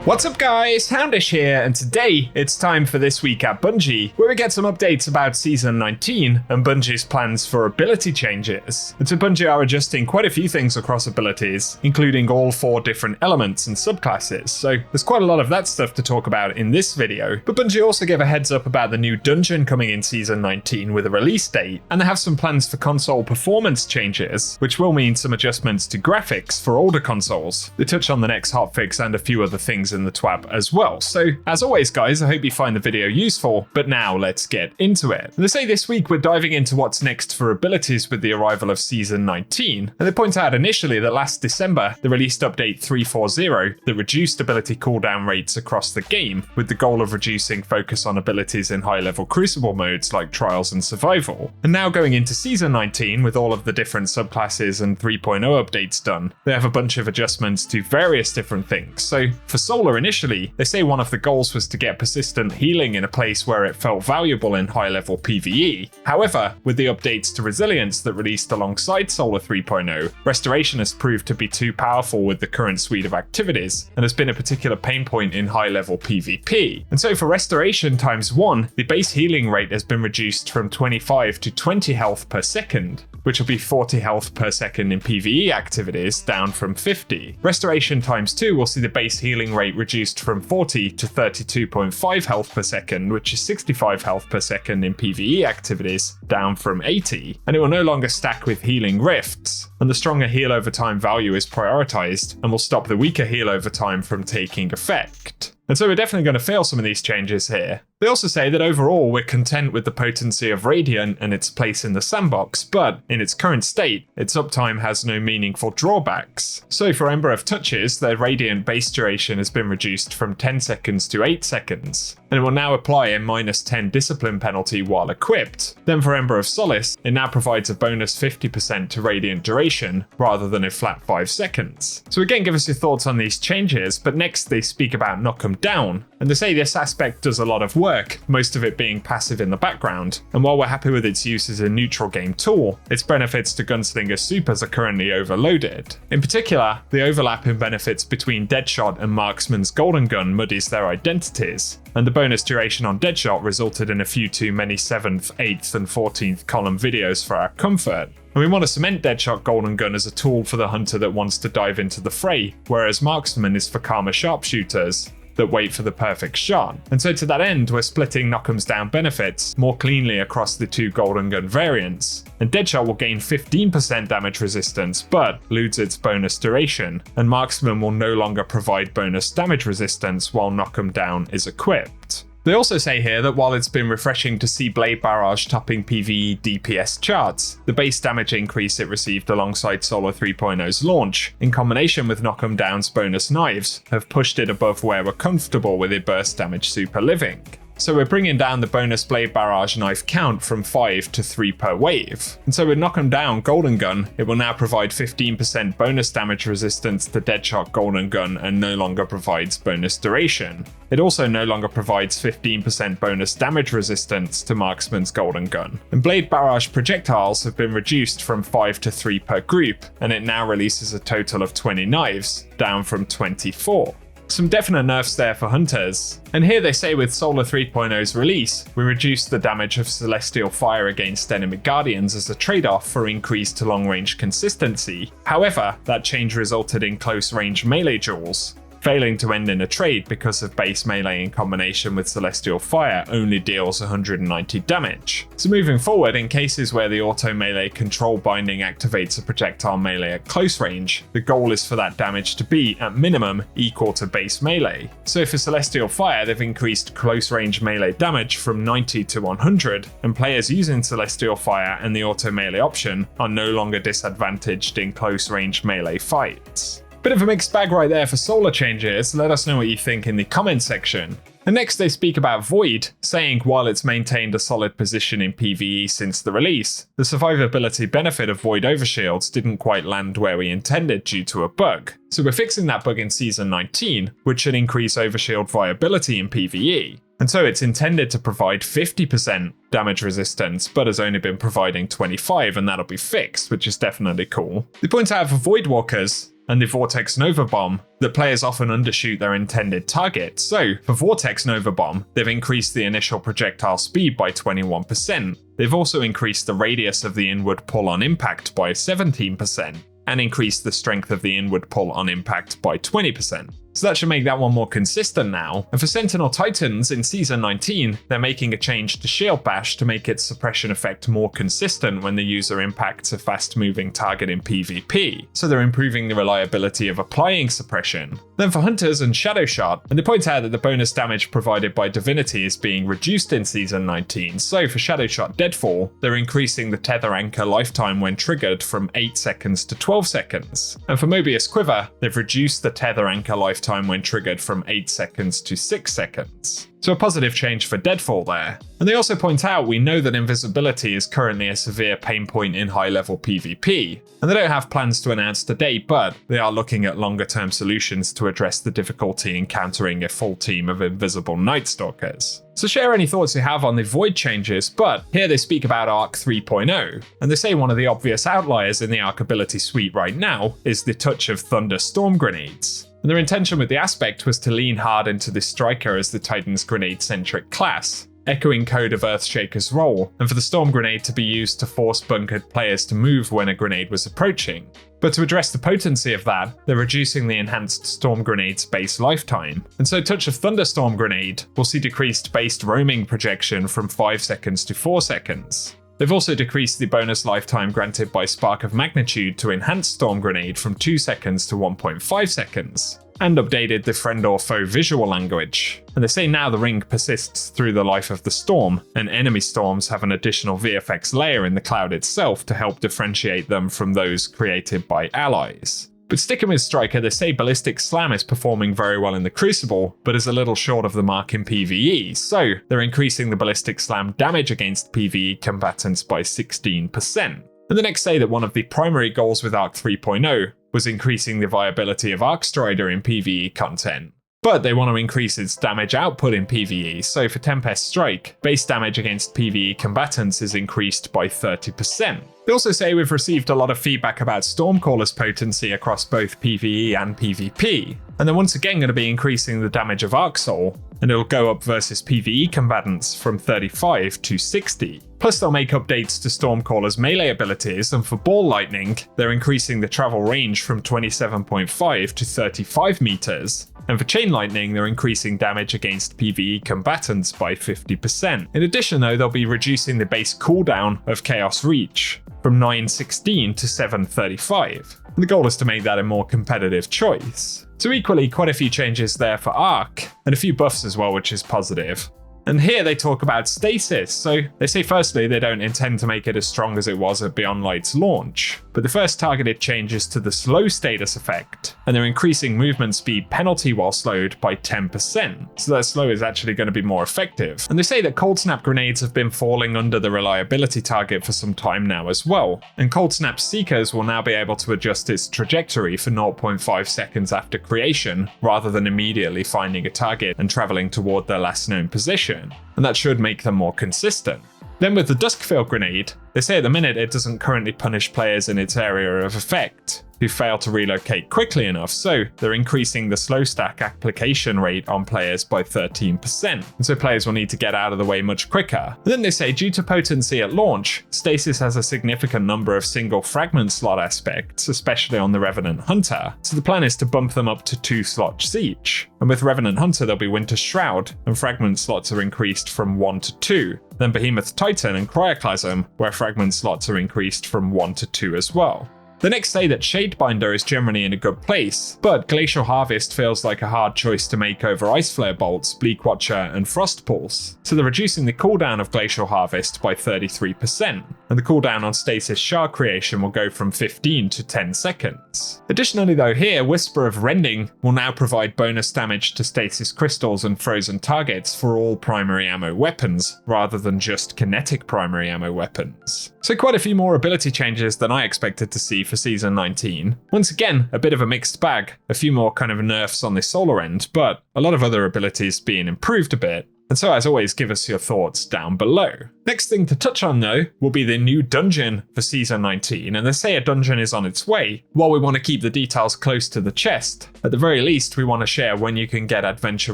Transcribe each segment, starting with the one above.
What's up guys, Houndish here, and today it's time for This Week at Bungie, where we get some updates about Season 19 and Bungie's plans for ability changes. And so Bungie are adjusting quite a few things across abilities, including all 4 different elements and subclasses, so there's quite a lot of that stuff to talk about in this video. But Bungie also gave a heads up about the new dungeon coming in Season 19 with a release date, and they have some plans for console performance changes, which will mean some adjustments to graphics for older consoles. They touch on the next hotfix and a few other things in the TWAB as well. So as always guys, I hope you find the video useful, but now let's get into it. And they say this week we're diving into what's next for abilities with the arrival of Season 19, and they point out initially that last December they released update 340 that reduced ability cooldown rates across the game, with the goal of reducing focus on abilities in high-level Crucible modes like Trials and Survival. And now going into Season 19 with all of the different subclasses and 3.0 updates done, they have a bunch of adjustments to various different things. So for Solar initially, they say one of the goals was to get persistent healing in a place where it felt valuable in high-level PvE. However, with the updates to Resilience that released alongside Solar 3.0, Restoration has proved to be too powerful with the current suite of activities, and has been a particular pain point in high-level PvP. And so for Restoration ×1, the base healing rate has been reduced from 25 to 20 health per second, which will be 40 health per second in PvE activities, down from 50. Restoration ×2 will see the base healing rate reduced from 40 to 32.5 health per second, which is 65 health per second in PvE activities, down from 80. And it will no longer stack with healing rifts, and the stronger heal over time value is prioritized, and will stop the weaker heal over time from taking effect. And so we're definitely going to feel some of these changes here. They also say that overall we're content with the potency of Radiant and its place in the sandbox, but in its current state, its uptime has no meaningful drawbacks. So for Ember of Touches, their Radiant base duration has been reduced from 10 seconds to 8 seconds, and it will now apply a -10 discipline penalty while equipped. Then for Ember of Solace, it now provides a bonus 50% to Radiant duration, rather than a flat 5 seconds. So again, give us your thoughts on these changes, but next they speak about Knock 'em Down, and they say this aspect does a lot of work, most of it being passive in the background, and while we're happy with its use as a neutral game tool, its benefits to Gunslinger Supers are currently overloaded. In particular, the overlap in benefits between Deadshot and Marksman's Golden Gun muddies their identities, and the bonus duration on Deadshot resulted in a few too many 7th, 8th and 14th column videos for our comfort. And we want to cement Deadshot Golden Gun as a tool for the hunter that wants to dive into the fray, whereas Marksman is for calmer sharpshooters that wait for the perfect shot. And so to that end, we're splitting Knock 'em's Down benefits more cleanly across the 2 Golden Gun variants. And Deadshot will gain 15% damage resistance, but lose its bonus duration, and Marksman will no longer provide bonus damage resistance while Knock 'em Down is equipped. They also say here that while it's been refreshing to see Blade Barrage topping PvE DPS charts, the base damage increase it received alongside Solar 3.0's launch, in combination with Knock 'em Down's bonus knives, have pushed it above where we're comfortable with a burst damage super living. So we're bringing down the bonus Blade Barrage knife count from 5 to 3 per wave. And so with Knock 'em Down Golden Gun, it will now provide 15% bonus damage resistance to Deadshot Golden Gun and no longer provides bonus duration. It also no longer provides 15% bonus damage resistance to Marksman's Golden Gun. And Blade Barrage projectiles have been reduced from 5 to 3 per group, and it now releases a total of 20 knives, down from 24. Some definite nerfs there for hunters. And here they say with Solar 3.0's release, we reduced the damage of Celestial Fire against enemy guardians as a trade-off for increased long-range consistency. However, that change resulted in close-range melee duels, failing to end in a trade because of base melee in combination with Celestial Fire only deals 190 damage. So moving forward, in cases where the auto melee control binding activates a projectile melee at close range, the goal is for that damage to be, at minimum, equal to base melee. So for Celestial Fire, they've increased close range melee damage from 90 to 100, and players using Celestial Fire and the auto melee option are no longer disadvantaged in close range melee fights. Bit of a mixed bag right there for Solar changes. Let us know what you think in the comments section. And next they speak about Void, saying while it's maintained a solid position in PvE since the release, the survivability benefit of Void Overshields didn't quite land where we intended due to a bug. So we're fixing that bug in Season 19, which should increase Overshield viability in PvE. And so it's intended to provide 50% damage resistance, but has only been providing 25, and that'll be fixed, which is definitely cool. They point out for Voidwalkers, and the Vortex Nova Bomb that players often undershoot their intended target. So, for Vortex Nova Bomb, they've increased the initial projectile speed by 21%. They've also increased the radius of the inward pull on impact by 17%, and increased the strength of the inward pull on impact by 20%. So that should make that one more consistent now. And for Sentinel Titans in Season 19, they're making a change to Shield Bash to make its suppression effect more consistent when the user impacts a fast-moving target in PvP. So they're improving the reliability of applying suppression. Then for Hunters and Shadow Shot, and they point out that the bonus damage provided by Divinity is being reduced in Season 19. So for Shadow Shot Deadfall, they're increasing the Tether Anchor lifetime when triggered from 8 seconds to 12 seconds. And for Mobius Quiver, they've reduced the Tether Anchor lifetime when triggered from 8 seconds to 6 seconds. So a positive change for Deadfall there. And they also point out we know that invisibility is currently a severe pain point in high-level PvP, and they don't have plans to announce today, but they are looking at longer-term solutions to address the difficulty in countering a full team of invisible Night Stalkers. So share any thoughts you have on the Void changes, but here they speak about Arc 3.0, and they say one of the obvious outliers in the Arc ability suite right now is the touch of Thunder Storm Grenades. And their intention with the aspect was to lean hard into the Striker as the Titan's grenade-centric class, echoing code of Earthshaker's role, and for the Storm Grenade to be used to force bunkered players to move when a grenade was approaching. But to address the potency of that, they're reducing the enhanced Storm Grenade's base lifetime. And so Touch of Thunderstorm Grenade will see decreased based roaming projection from 5 seconds to 4 seconds. They've also decreased the bonus lifetime granted by Spark of Magnitude to Enhanced Storm Grenade from 2 seconds to 1.5 seconds, and updated the friend or foe visual language. And they say now the ring persists through the life of the storm, and enemy storms have an additional VFX layer in the cloud itself to help differentiate them from those created by allies. But sticking with Striker, they say Ballistic Slam is performing very well in the Crucible, but is a little short of the mark in PvE, so they're increasing the Ballistic Slam damage against PvE combatants by 16%. And the next say that one of the primary goals with Arc 3.0 was increasing the viability of Arc Strider in PvE content. But they want to increase its damage output in PvE, so for Tempest Strike, base damage against PvE combatants is increased by 30%. They also say we've received a lot of feedback about Stormcaller's potency across both PvE and PvP, and they're once again going to be increasing the damage of Arc Soul, and it'll go up versus PvE combatants from 35 to 60. Plus they'll make updates to Stormcaller's melee abilities, and for Ball Lightning, they're increasing the travel range from 27.5 to 35 meters. And for Chain Lightning, they're increasing damage against PvE combatants by 50%. In addition though, they'll be reducing the base cooldown of Chaos Reach from 9:16 to 7:35. And the goal is to make that a more competitive choice. So equally, quite a few changes there for Arc, and a few buffs as well, which is positive. And here they talk about stasis, so they say firstly they don't intend to make it as strong as it was at Beyond Light's launch, but the first targeted change is to the slow status effect, and they're increasing movement speed penalty while slowed by 10%, so that slow is actually going to be more effective. And they say that Cold Snap grenades have been falling under the reliability target for some time now as well, and Cold Snap Seekers will now be able to adjust its trajectory for 0.5 seconds after creation, rather than immediately finding a target and traveling toward their last known position. And that should make them more consistent. Then with the Duskveil grenade, they say at the minute it doesn't currently punish players in its area of effect who fail to relocate quickly enough, so they're increasing the slow stack application rate on players by 13%, and so players will need to get out of the way much quicker. And then they say due to potency at launch, Stasis has a significant number of single fragment slot aspects, especially on the Revenant Hunter, so the plan is to bump them up to 2 slots each. And with Revenant Hunter there'll be Winter Shroud, and fragment slots are increased from 1 to 2, then Behemoth Titan and Cryoclasm, where fragment slots are increased from 1 to 2 as well. The next say that Shadebinder is generally in a good place, but Glacial Harvest feels like a hard choice to make over Ice Flare Bolts, Bleak Watcher, and Frost Pulse, so they're reducing the cooldown of Glacial Harvest by 33%, and the cooldown on Stasis Shard creation will go from 15 to 10 seconds. Additionally though, here Whisper of Rending will now provide bonus damage to Stasis Crystals and Frozen targets for all primary ammo weapons, rather than just kinetic primary ammo weapons. So quite a few more ability changes than I expected to see for Season 19. Once again, a bit of a mixed bag, a few more kind of nerfs on the solar end, but a lot of other abilities being improved a bit. And so as always, give us your thoughts down below. Next thing to touch on though will be the new dungeon for Season 19, and they say a dungeon is on its way. While we want to keep the details close to the chest, at the very least we want to share when you can get adventure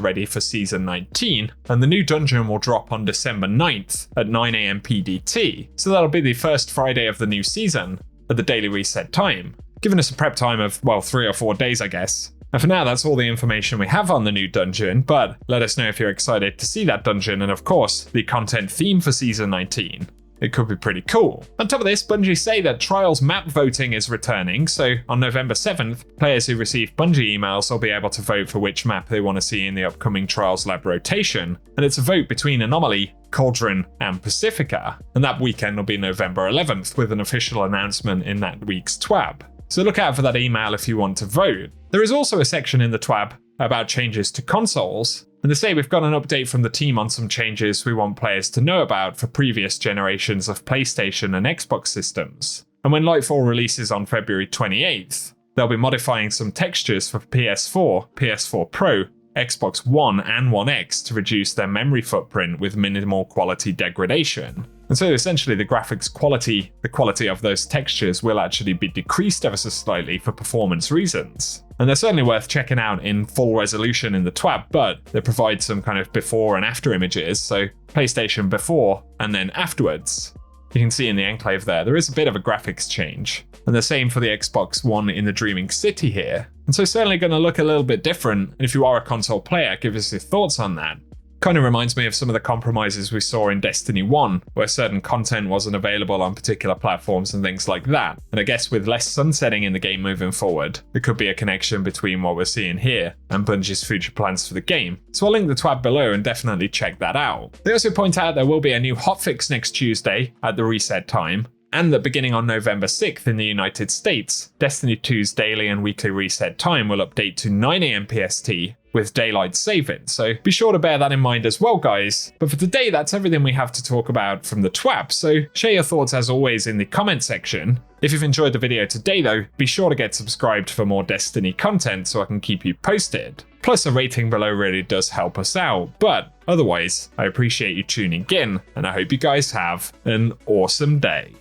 ready for Season 19, and the new dungeon will drop on December 9th at 9 AM PDT, so that'll be the first Friday of the new season at the daily reset time, giving us a prep time of, well, 3 or 4 days I guess. And for now, that's all the information we have on the new dungeon, but let us know if you're excited to see that dungeon and of course, the content theme for Season 19. It could be pretty cool. On top of this, Bungie say that Trials map voting is returning, so on November 7th, players who receive Bungie emails will be able to vote for which map they want to see in the upcoming Trials Lab rotation, and it's a vote between Anomaly, Cauldron, and Pacifica, and that weekend will be November 11th with an official announcement in that week's TWAB. So look out for that email if you want to vote. There is also a section in the TWAB about changes to consoles, and they say we've got an update from the team on some changes we want players to know about for previous generations of PlayStation and Xbox systems. And when Lightfall releases on February 28th, they'll be modifying some textures for PS4, PS4 Pro, Xbox One, and One X to reduce their memory footprint with minimal quality degradation. And so essentially the graphics quality, the quality of those textures will actually be decreased ever so slightly for performance reasons. And they're certainly worth checking out in full resolution in the TWAB, but they provide some kind of before and after images, so PlayStation before and then afterwards. You can see in the enclave there is a bit of a graphics change. And the same for the Xbox One in the Dreaming City here. And so certainly going to look a little bit different, and if you are a console player, give us your thoughts on that. Kind of reminds me of some of the compromises we saw in Destiny 1, where certain content wasn't available on particular platforms and things like that. And I guess with less sunsetting in the game moving forward, there could be a connection between what we're seeing here and Bungie's future plans for the game. So I'll link the TWAB below and definitely check that out. They also point out there will be a new hotfix next Tuesday at the reset time, and that beginning on November 6th in the United States, Destiny 2's daily and weekly reset time will update to 9 AM PST with daylight saving, so be sure to bear that in mind as well, guys. But for today, that's everything we have to talk about from the TWAB, so share your thoughts as always in the comment section. If you've enjoyed the video today though, be sure to get subscribed for more Destiny content so I can keep you posted. Plus a rating below really does help us out, but otherwise, I appreciate you tuning in, and I hope you guys have an awesome day.